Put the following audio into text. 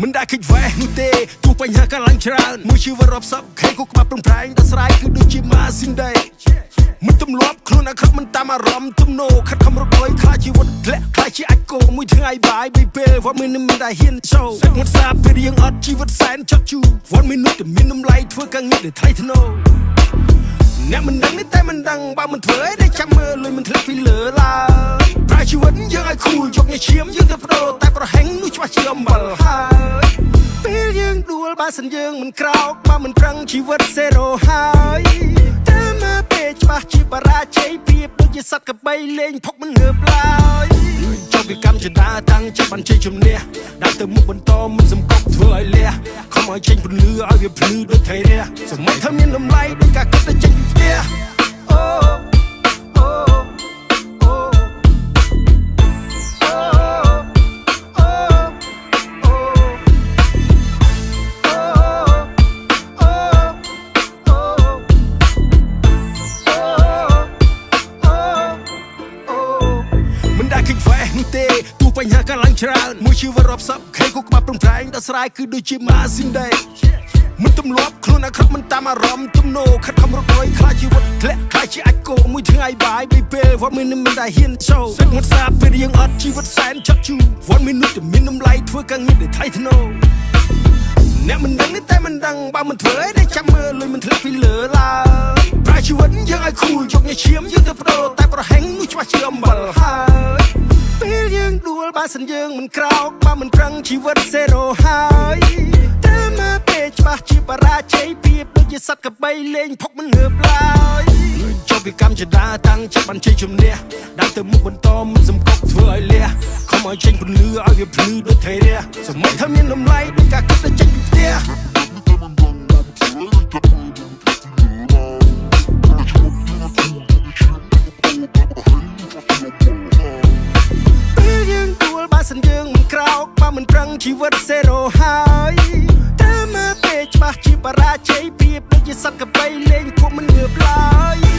មិនដែលគិតវ៉េនោះទេទោះបញ្ហាកាឡើងច្រើនមួយជីវិតរាប់សពខែគូក្បាប់ប្រឹងប្រែងដល់ស្រ័យគឺដូចជាម៉ាស៊ីនដែរមិនទម្លាប់ខ្លួនអាក្រក់មិនតាមអារម្មណ៍ទំនោរខិតខំរត់ខ្លាចជីវិតធ្លាក់ខ្លាចជាអាចគោមួយថ្ងៃបាយបីពេលវត្តមានមិនដែលហ៊ានចូលមកសាពេលរៀងអត់ជីវិតសែនចត់ជូរវត្តមានតែមានតម្លៃធ្វើការងារដែលថ្លៃថ្នូរអ្នកមិនដឹងតែមិនដឹងបើមិនធ្វើឲ្យតែចាំមើលលុយមិនធ្លាក់ពីលើឡើយប្រែជីវិតយើងឲ្យខូលយកញឈាមយើងទៅបដូរតែប្រហែងនោះច្បាស់ជាអំបិលហើយពេលយើងដួលបើសិនយើងមិនក្រោកបើមិនប្រឹងជីវិតសេរ៉ូហើយតែមកពេលច្បាស់ជាបរាជ័យភាពដូចជាសត្វកបីលេងផុកមិនងើបឡើយចុះពីកម្មចតាតាំងចាប់បានជ័យជំនះដើរទៅមុខបន្តមិនសំកប់ធ្វើឲ្យលះខំឲ្យចេញពន្លឺឲ្យវាភ្លឺដូចថៃរះសម័យធ្វើមានតម្លៃដូចការគិតទៅចេញពីផ្ទះអូបញ្ហាកាឡើងច្រើនមួយជីវិតរាប់សពខែគូក្បាប់ប្រឹងប្រែងដល់ស្រ័យគឺដូចជាម៉ាស៊ីនដែរមិនទម្លាប់ខ្លួនអាក្រក់មិនតាមអារម្មណ៍ទំនោរខិតខំរត់ខ្លាចជីវិតធ្លាក់ខ្លាចជាអាចគោមួយថ្ងៃបាយបីពេលវត្តមានមិនដែលហ៊ានចូលមកសាពេលរៀងអត់ជីវិតសែនចត់ជូរវត្តមានតែមានតម្លៃធ្វើការងារដែលថ្លៃថ្នូរអ្នកមិនដឹងតែមិនដឹងបើមិនធ្វើឲ្យតែចាំមើលលុយមិនធ្លាក់ពីលើឡើយប្រែជីវិតយើងឲ្យខូលយកញឈាមយើងទៅបដូរតែប្រហែងនោះច្បាស់ជាអំបិលហើយពេលយើងដួលបើសិនយើងមិនក្រោកបើមិនប្រឹងជីវិតសេរ៉ូហើយតែមកពេលច្បាស់ជាបរាជ័យភាពដូចជាសត្វកបីលេងផុកមិនងើបឡើយចុះពីកម្មចតាតាំងចាប់បានជ័យជំនះដើរទៅមុខបន្តមិនសំកប់ធ្វើឲ្យលះខំឲ្យចេញពន្លឺឲ្យវាភ្លឺដូចថៃរះសម័យធ្វើមានតម្លៃដូចការគិតទៅចេញពីផ្ទះសិនយើងមិនក្រោកបើមិនប្រឹងជីវិតសេរ៉ូហើយតែមកពេលច្បាស់ជាបរាជ័យភាពដូចជាសត្វកបីលេងពួកមិនងើបឡើយ